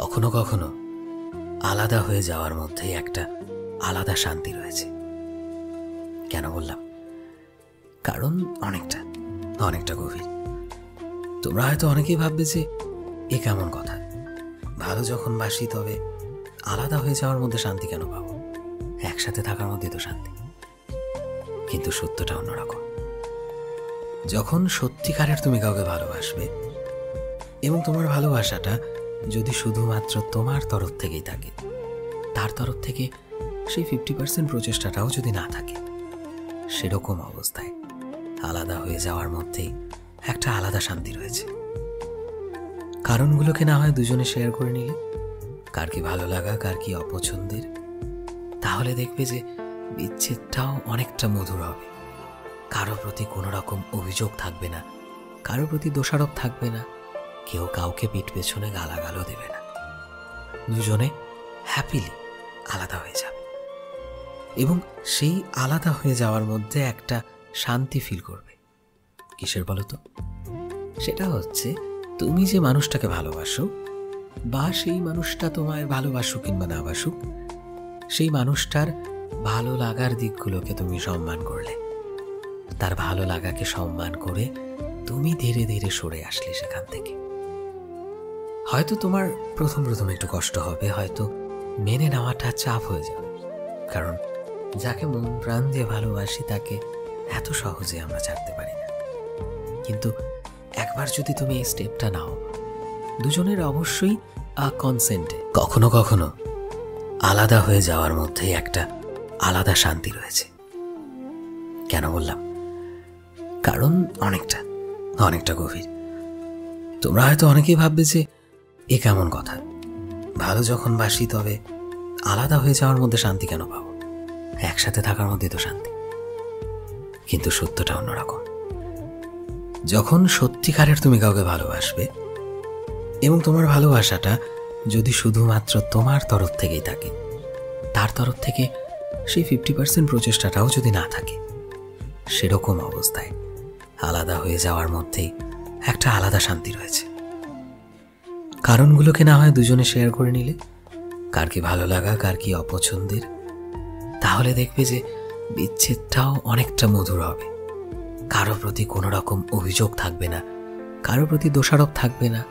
কখনো কখনো আলাদা হয়ে যাওয়ার মধ্যেই একটা আলাদা শান্তি রয়েছে। কেন বললাম? কারণ অনেকটা গভীর। তোমরা হয়তো অনেকেই ভাববে যে এ কেমন কথা, ভালো যখন বাসি তবে আলাদা হয়ে যাওয়ার মধ্যে শান্তি কেন পাবো? একসাথে থাকার মধ্যে তো শান্তি। কিন্তু সত্যটা অন্যরকম। যখন সত্যিকারের তুমি কাউকে ভালোবাসবে এবং তোমার ভালোবাসাটা যদি শুধুমাত্র তোমার তরফ থেকেই থাকে, তার তরফ থেকে সেই 50% প্রচেষ্টাটাও যদি না থাকে, সেরকম অবস্থায় আলাদা হয়ে যাওয়ার মধ্যেই একটা আলাদা শান্তি রয়েছে। কারণগুলোকে না হয় দুজনে শেয়ার করে নিলে, কার কি ভালো লাগা, কার কি অপছন্দের, তাহলে দেখবে যে বিচ্ছেদটাও অনেকটা মধুর হবে। কারো প্রতি কোনো রকম অভিযোগ থাকবে না, কারো প্রতি দোষারোপ থাকবে না, কেউ কাউকে পিঠ পেছনে গালাগালও দেবে না। দুজনে হ্যাপিলি আলাদা হয়ে যাবে এবং সেই আলাদা হয়ে যাওয়ার মধ্যে একটা শান্তি ফিল করবে। কিসের বলো তো? সেটা হচ্ছে তুমি যে মানুষটাকে ভালোবাসো বা সেই মানুষটা তোমায় ভালোবাসুক কিংবা না বাসুক, সেই মানুষটার ভালো লাগার দিকগুলোকে তুমি সম্মান করলে, তার ভালো লাগাকে সম্মান করে তুমি ধীরে ধীরে সরে আসলে সেখান থেকে। হয়তো তোমার প্রথম একটু কষ্ট হবে, হয়তো মেনে নেওয়াটা চাপ হয়ে যাবে, কারণ যাকে মন প্রাণ দিয়ে ভালোবাসি তাকে এত সহজে আমরা ছাড়তে পারি না। কিন্তু একবার যদি তুমি এই স্টেপটা নাও, দুজনের অবশ্যই কনসেন্টে কখনো কখনো আলাদা হয়ে যাওয়ার মধ্যেই একটা আলাদা শান্তি রয়েছে। কেন বললাম? কারণ অনেকটা গভীর। তোমরা হয়তো অনেকেই ভাববে যে এ কেমন কথা, ভালো যখন বাসি তবে আলাদা হয়ে যাওয়ার মধ্যে শান্তি কেন পাবো? একসাথে থাকার মধ্যে তো শান্তি। কিন্তু সত্যটা অন্যরকম। যখন সত্যিকারের তুমি কাউকে ভালোবাসবে এবং তোমার ভালোবাসাটা যদি শুধুমাত্র তোমার তরফ থেকেই থাকে, তার তরফ থেকে সেই 50% প্রচেষ্টাটাও যদি না থাকে, সেরকম অবস্থায় আলাদা হয়ে যাওয়ার মধ্যেই একটা আলাদা শান্তি রয়েছে। কারণগুলোকে না হয় দুজনে শেয়ার করে নিলে, কার কি ভালো লাগা, কার কি অপছন্দের, তাহলে দেখবে যে বিচ্ছেদটাও অনেকটা মধুর হবে। কারো প্রতি কোনো রকম অভিযোগ থাকবে না, কারো প্রতি দোষারোপ থাকবে না,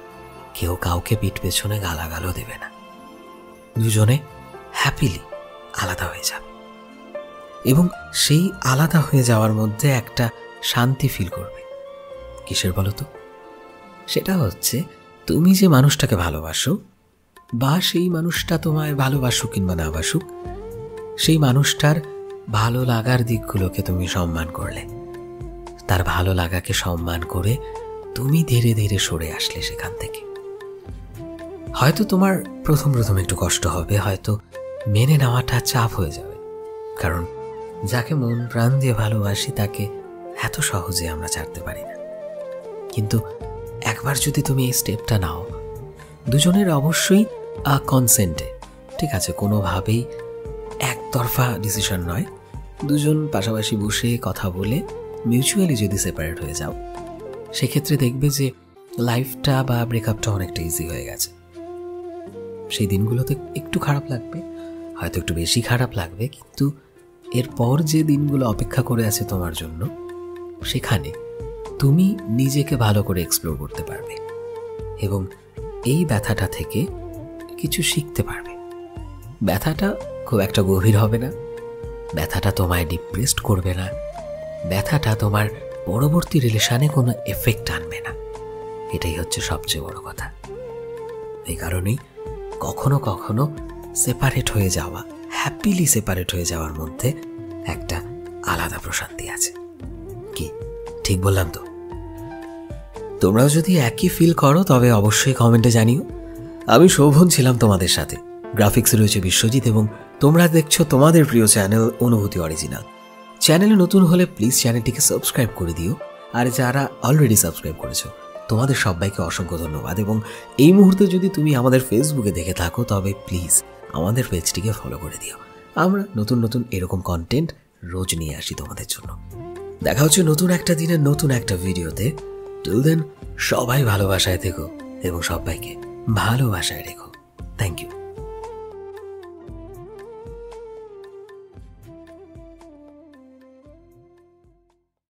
কেউ কাউকে পিঠ পেছনে গালাগালও দেবে না। দুজনে হ্যাপিলি আলাদা হয়ে যাবে এবং সেই আলাদা হয়ে যাওয়ার মধ্যে একটা শান্তি ফিল করবে। কিসের বলো তো? সেটা হচ্ছে তুমি যে মানুষটাকে ভালোবাসো বা সেই মানুষটা তোমায় ভালোবাসুক কিংবা না বাসুক, সেই মানুষটার ভালো লাগার দিকগুলোকে তুমি সম্মান করলে, তার ভালো লাগাকে সম্মান করে তুমি ধীরে ধীরে সরে আসলে সেখান থেকে। হয়তো তোমার প্রথম একটু কষ্ট হবে, হয়তো মেনে নেওয়াটা চাপ হয়ে যাবে, কারণ যাকে মন প্রাণ দিয়ে ভালোবাসি তাকে এত সহজে আমরা ছাড়তে পারি না। কিন্তু একবার যদি তুমি এই স্টেপটা নাও, দুজনের অবশ্যই কনসেন্টে, ঠিক আছে, কোনোভাবেই একতরফা ডিসিশন নয়, দুজন পাশাপাশি বসে কথা বলে মিউচুয়ালি যদি সেপারেট হয়ে যাও, সেক্ষেত্রে দেখবে যে লাইফটা বা ব্রেকআপটা অনেকটা ইজি হয়ে গেছে। সেই দিনগুলোতে একটু খারাপ লাগবে, হয়তো একটু বেশি খারাপ লাগবে, কিন্তু এরপর যে দিনগুলো অপেক্ষা করে আছে তোমার জন্য, সেখানে তুমি নিজেকে ভালো করে এক্সপ্লোর করতে পারবে এবং এই ব্যথাটা থেকে কিছু শিখতে পারবে। ব্যথাটা খুব একটা গভীর হবে না, ব্যথাটা তোমায় ডিপ্রেসড করবে না, ব্যথাটা তোমার পরবর্তী রিলেশনে কোনো এফেক্ট আনবে না। এটাই হচ্ছে সবচেয়ে বড় কথা। এই কারণেই কখনো কখনো সেপারেট হয়ে যাওয়া, হ্যাপিলি সেপারেট হয়ে যাওয়ার মধ্যে একটা আলাদা প্রশান্তি আছে। কি ঠিক বললাম তো? তোমরাও যদি একই ফিল করো তবে অবশ্যই কমেন্টে জানিও। আমি শোভন ছিলাম তোমাদের সাথে, গ্রাফিক্সে রয়েছে বিশ্বজিৎ এবং তোমরা দেখছো তোমাদের প্রিয় চ্যানেল অনুভূতি অরিজিনাল। চ্যানেলে নতুন হলে প্লিজ চ্যানেলটিকে সাবস্ক্রাইব করে দিও, আর যারা অলরেডি সাবস্ক্রাইব করেছো তোমাদের সবাইকে অসংখ্য ধন্যবাদ। এবং এই মুহূর্তে যদি তুমি আমাদের ফেসবুকে দেখে থাকো তবে প্লিজ আমাদের পেজটিকে ফলো করে দিও। আমরা নতুন এরকম কন্টেন্ট রোজ নিয়ে আসি তোমাদের জন্য। দেখা হচ্ছে নতুন একটা দিনের নতুন একটা ভিডিওতে। টিল দেন সবাই ভালোবাসায় থেকো এবং সবাইকে ভালোবাসায় রেখো। Thank you.